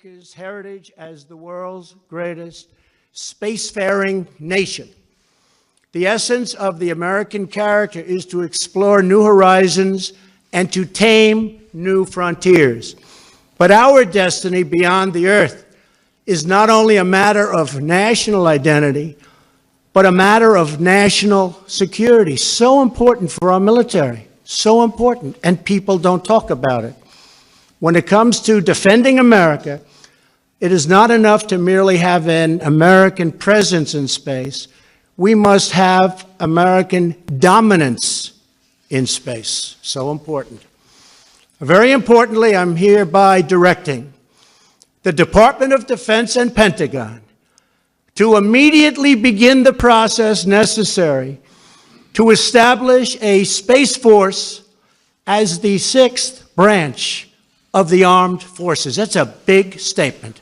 America's heritage as the world's greatest spacefaring nation. The essence of the American character is to explore new horizons and to tame new frontiers. But our destiny beyond the Earth is not only a matter of national identity, but a matter of national security. So important for our military, so important, and people don't talk about it. When it comes to defending America, it is not enough to merely have an American presence in space. We must have American dominance in space. So important. Very importantly, I'm hereby directing the Department of Defense and Pentagon to immediately begin the process necessary to establish a Space Force as the sixth branch of the armed forces. That's a big statement.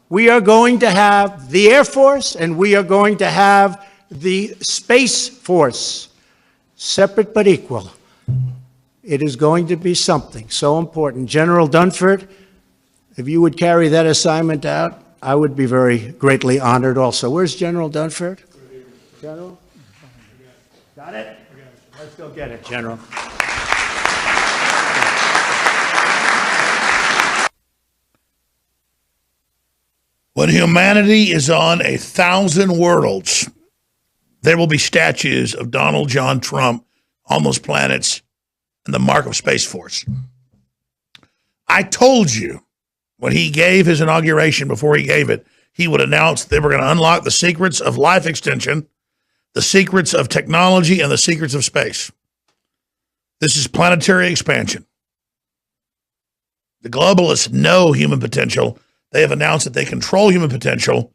We are going to have the Air Force and we are going to have the Space Force, separate but equal. It is going to be something so important. General Dunford, if you would carry that assignment out, I would be very greatly honored also. Where's General Dunford? General? Got it? Let's go get it, General. When humanity is on 1,000 worlds, there will be statues of Donald John Trump on those planets and the mark of Space Force. I told you when he gave his inauguration, before he gave it, he would announce they were going to unlock the secrets of life extension, the secrets of technology, and the secrets of space. This is planetary expansion. The globalists know human potential. They have announced that they control human potential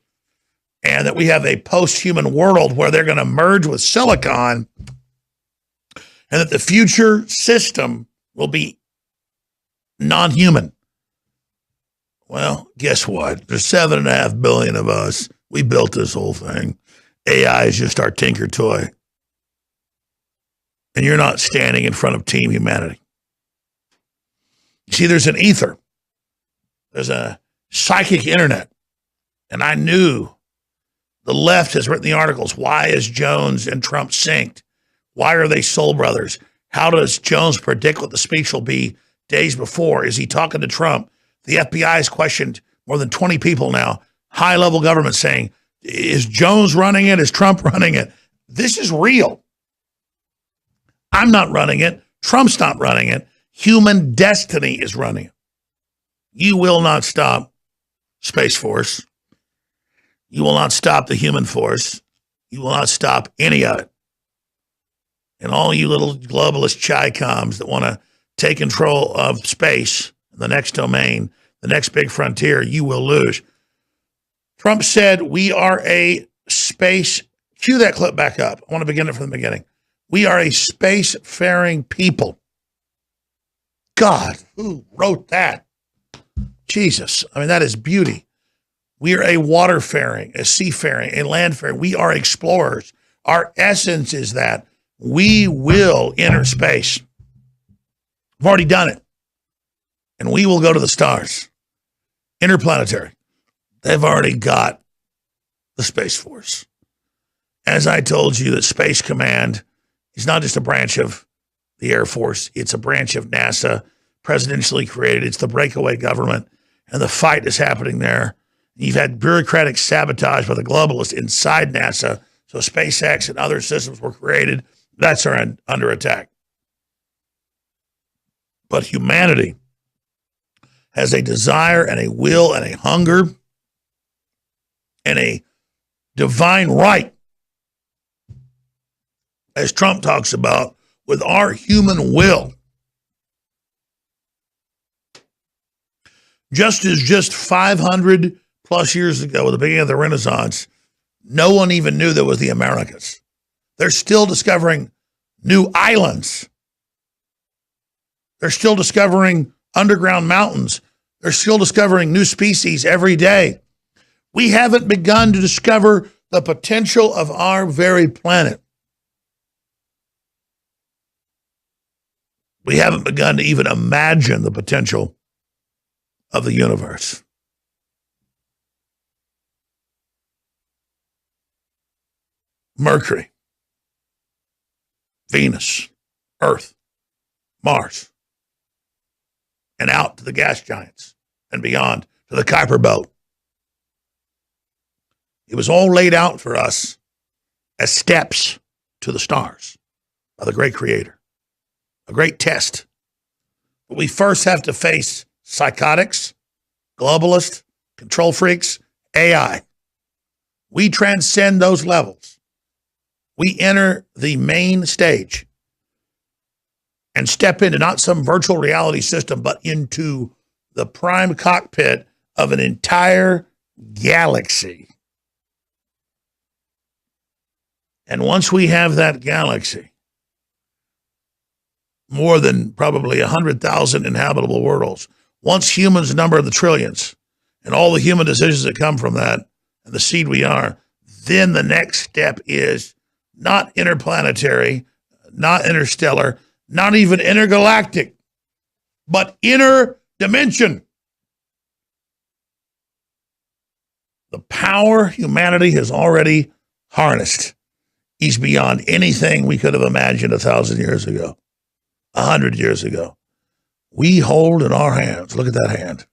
and that we have a post-human world where they're going to merge with silicon and that the future system will be non-human. Well, guess what? There's 7.5 billion of us. We built this whole thing. AI is just our tinker toy. And you're not standing in front of Team Humanity. You see, there's an ether. There's a psychic internet. And I knew the left has written the articles. Why is Jones and Trump synced? Why are they soul brothers? How does Jones predict what the speech will be days before? Is he talking to Trump? The FBI has questioned more than 20 people now, high-level government saying, is Jones running it? Is Trump running it? This is real. I'm not running it. Trump's not running it. Human destiny is running it. You will not stop Space Force. You will not stop the human force. You will not stop any of it. And all you little globalist chi-coms that want to take control of space, the next domain, the next big frontier, you will lose. Trump said, we are a space, cue that clip back up. I want to begin it from the beginning. We are a space-faring people. God, who wrote that? Jesus, I mean, that is beauty. We are a water-faring, a sea-faring, a land-faring. We are explorers. Our essence is that we will enter space. We've already done it. And we will go to the stars. Interplanetary. They've already got the Space Force. As I told you, that Space Command is not just a branch of the Air Force. It's a branch of NASA, presidentially created. It's the breakaway government. And the fight is happening there. You've had bureaucratic sabotage by the globalists inside NASA. So SpaceX and other systems were created. That's under attack. But humanity has a desire and a will and a hunger and a divine right, as Trump talks about, with our human will. Just 500 plus years ago, at the beginning of the Renaissance, no one even knew there was the Americas. They're still discovering new islands. They're still discovering underground mountains. They're still discovering new species every day. We haven't begun to discover the potential of our very planet. We haven't begun to even imagine the potential of the universe. Mercury, Venus, Earth, Mars, and out to the gas giants and beyond to the Kuiper Belt. It was all laid out for us as steps to the stars by the great creator, a great test. But we first have to face psychotics, globalists, control freaks, AI. We transcend those levels. We enter the main stage and step into not some virtual reality system, but into the prime cockpit of an entire galaxy. And once we have that galaxy, more than probably 100,000 inhabitable worlds, once humans number the trillions and all the human decisions that come from that and the seed we are, then the next step is not interplanetary, not interstellar, not even intergalactic, but interdimension. The power humanity has already harnessed is beyond anything we could have imagined 1,000 years ago, 100 years ago. We hold in our hands, look at that hand.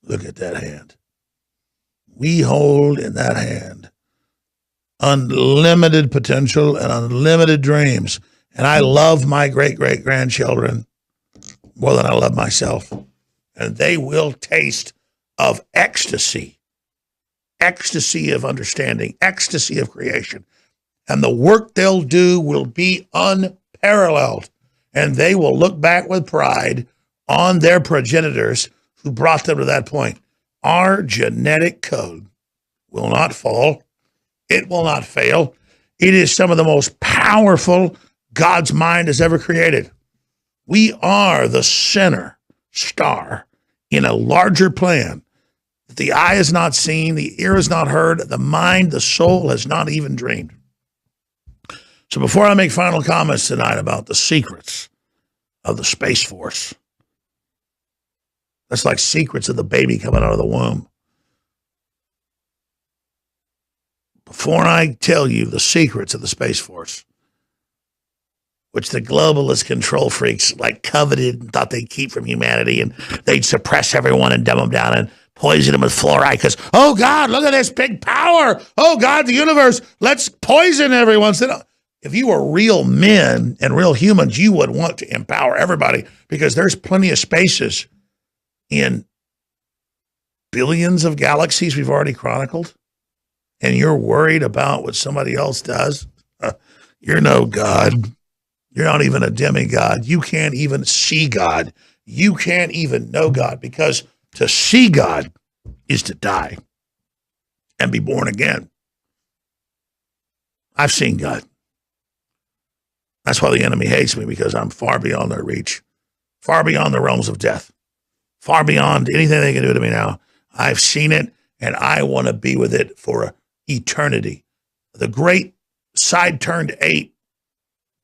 Look at that hand. We hold in that hand unlimited potential and unlimited dreams. And I love my great-great-grandchildren more than I love myself. And they will taste of ecstasy of understanding, ecstasy of creation. And the work they'll do will be unparalleled. And they will look back with pride on their progenitors who brought them to that point. Our genetic code will not fall. It will not fail. It is some of the most powerful God's mind has ever created. We are the center star in a larger plan that the eye has not seen, the ear has not heard, the mind, the soul has not even dreamed. So before I make final comments tonight about the secrets of the Space Force, that's like secrets of the baby coming out of the womb. Before I tell you the secrets of the Space Force, which the globalist control freaks like coveted and thought they'd keep from humanity, and they'd suppress everyone and dumb them down and poison them with fluoride because, oh God, look at this big power. Oh God, the universe, let's poison everyone. So, if you were real men and real humans, you would want to empower everybody because there's plenty of spaces in billions of galaxies we've already chronicled. And you're worried about what somebody else does. You're no God. You're not even a demigod. You can't even see God. You can't even know God, because to see God is to die and be born again. I've seen God. That's why the enemy hates me, because I'm far beyond their reach, far beyond the realms of death, far beyond anything they can do to me now. I've seen it, and I want to be with it for eternity. The great side turn to 8,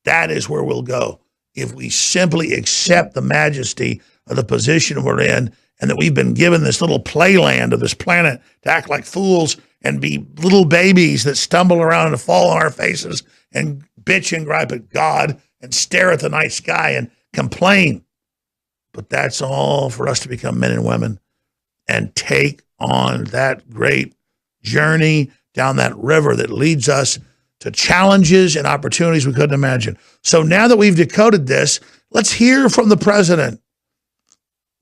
that is where we'll go if we simply accept the majesty of the position we're in, and that we've been given this little playland of this planet to act like fools and be little babies that stumble around and fall on our faces and bitch and gripe at God and stare at the night sky and complain. But that's all for us to become men and women and take on that great journey down that river that leads us to challenges and opportunities we couldn't imagine. So now that we've decoded this, let's hear from the president,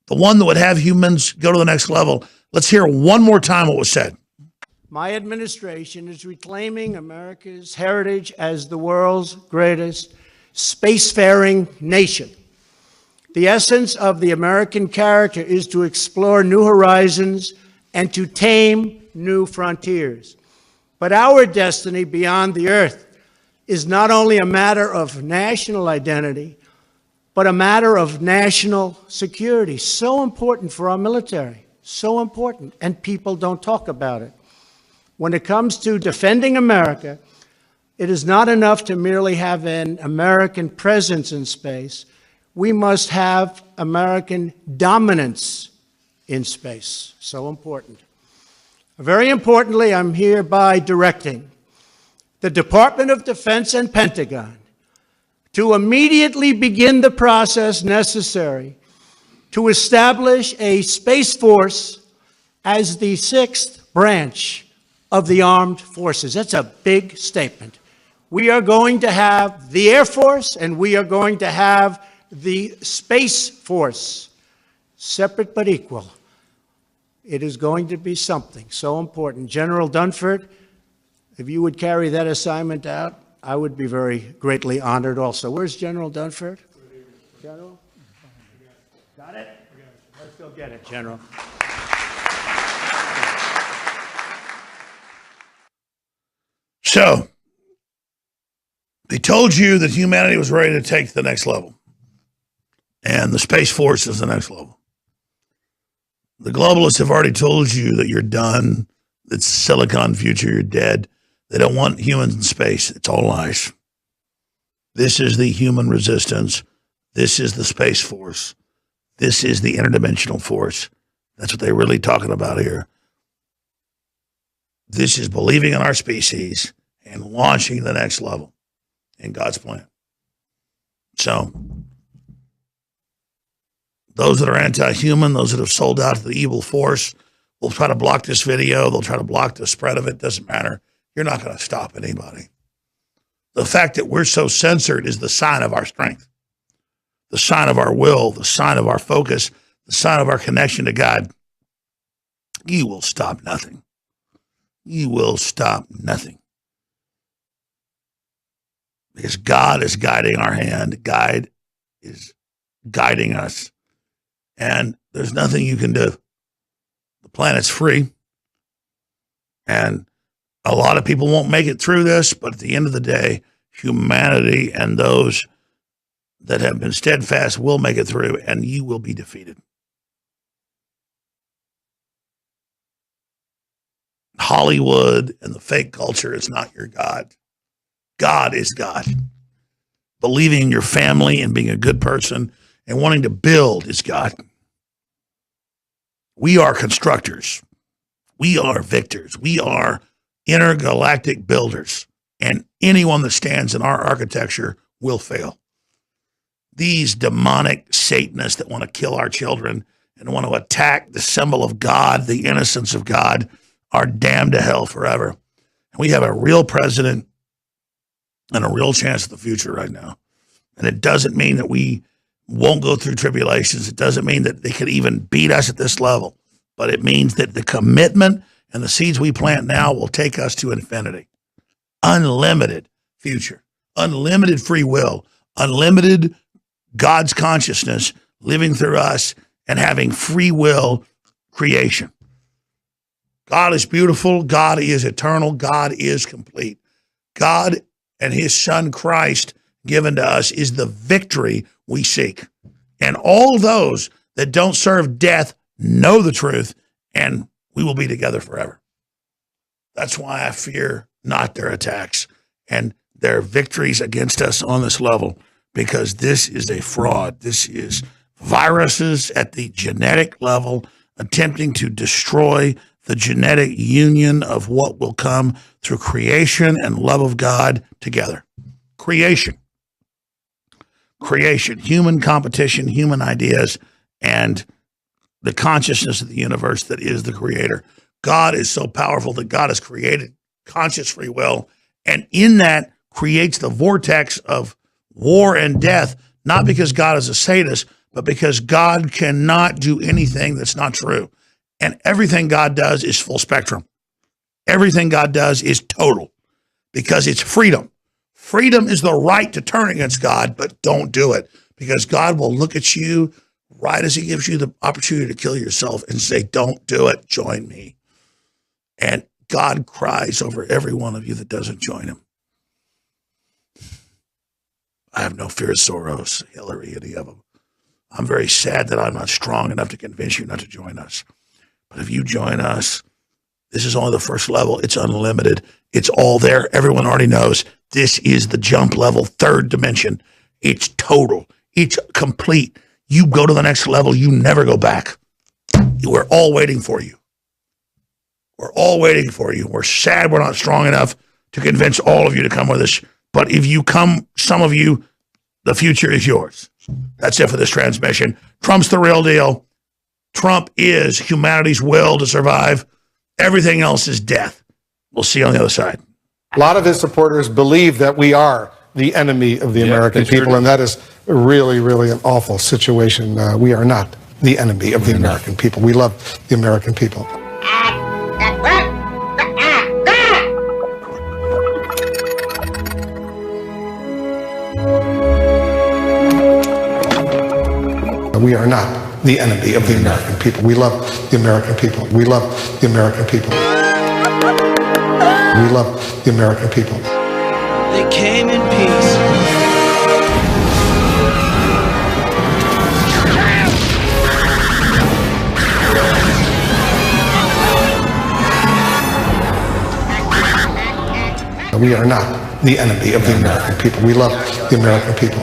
the one that would have humans go to the next level. Let's hear one more time what was said. My administration is reclaiming America's heritage as the world's greatest spacefaring nation. The essence of the American character is to explore new horizons and to tame new frontiers. But our destiny beyond the earth is not only a matter of national identity, but a matter of national security. So important for our military, so important, and people don't talk about it. When it comes to defending America, it is not enough to merely have an American presence in space. We must have American dominance in space. So important. Very importantly, I'm hereby directing the Department of Defense and Pentagon to immediately begin the process necessary to establish a Space Force as the sixth branch of the armed forces. That's a big statement. We are going to have the Air Force and we are going to have the Space Force, separate but equal. It is going to be something so important. General Dunford, if you would carry that assignment out, I would be very greatly honored also. Where's General Dunford? General? Got it? Let's go get it, General. So, they told you that humanity was ready to take to the next level. And the Space Force is the next level. The globalists have already told you that you're done. It's Silicon future, you're dead. They don't want humans in space. It's all lies. This is the human resistance. This is the Space Force. This is the interdimensional force. That's what they're really talking about here. This is believing in our species and launching the next level in God's plan. So, those that are anti-human, those that have sold out to the evil force, will try to block this video. They'll try to block the spread of it. Doesn't matter. You're not going to stop anybody. The fact that we're so censored is the sign of our strength, the sign of our will, the sign of our focus, the sign of our connection to God. You will stop nothing. You will stop nothing. Because God is guiding our hand. God is guiding us. And there's nothing you can do. The planet's free. And a lot of people won't make it through this, but at the end of the day, humanity and those that have been steadfast will make it through, and you will be defeated. Hollywood and the fake culture is not your God. God is God. Believing in your family and being a good person and wanting to build is God. We are constructors. We are victors. We are intergalactic builders, and anyone that stands in our architecture will fail. These demonic Satanists that want to kill our children and want to attack the symbol of God, the innocence of God, are damned to hell forever. And we have a real president and a real chance of the future right now. And it doesn't mean that we won't go through tribulations. It doesn't mean that they could even beat us at this level, but it means that the commitment and the seeds we plant now will take us to infinity. Unlimited future, unlimited free will, unlimited God's consciousness living through us and having free will creation. God is beautiful. God is eternal. God is complete. God and his son Christ given to us is the victory we seek. And all those that don't serve death know the truth, and we will be together forever. That's why I fear not their attacks and their victories against us on this level, because this is a fraud. This is viruses at the genetic level attempting to destroy the genetic union of what will come through creation and love of God together. Creation, human competition, human ideas, and the consciousness of the universe that is the creator. God is so powerful that God has created conscious free will, and in that creates the vortex of war and death, not because God is a sadist, but because God cannot do anything that's not true. And everything God does is full spectrum. Everything God does is total, because it's freedom. Freedom is the right to turn against God, but don't do it, because God will look at you right as he gives you the opportunity to kill yourself and say, don't do it, join me. And God cries over every one of you that doesn't join him. I have no fear of Soros, Hillary, any of them. I'm very sad that I'm not strong enough to convince you not to join us. But if you join us, this is only the first level. It's unlimited. It's all there. Everyone already knows this is the jump level, third dimension. It's total. It's complete. You go to the next level. You never go back. We're all waiting for you. We're all waiting for you. We're sad we're not strong enough to convince all of you to come with us. But if you come, some of you, the future is yours. That's it for this transmission. Trump's the real deal. Trump is humanity's will to survive. Everything else is death. We'll see you on the other side. A lot of his supporters believe that we are the enemy of the American people, and that is really, really an awful situation. We are not the enemy of the American people. We love the American people. We are not the enemy of the American people. We love the American people. We love the American people. We love the American people. They came in peace. We are not the enemy of the American people. We love the American people.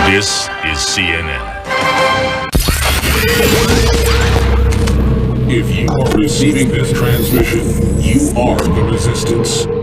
This is CNN. If you are receiving this transmission, you are the resistance.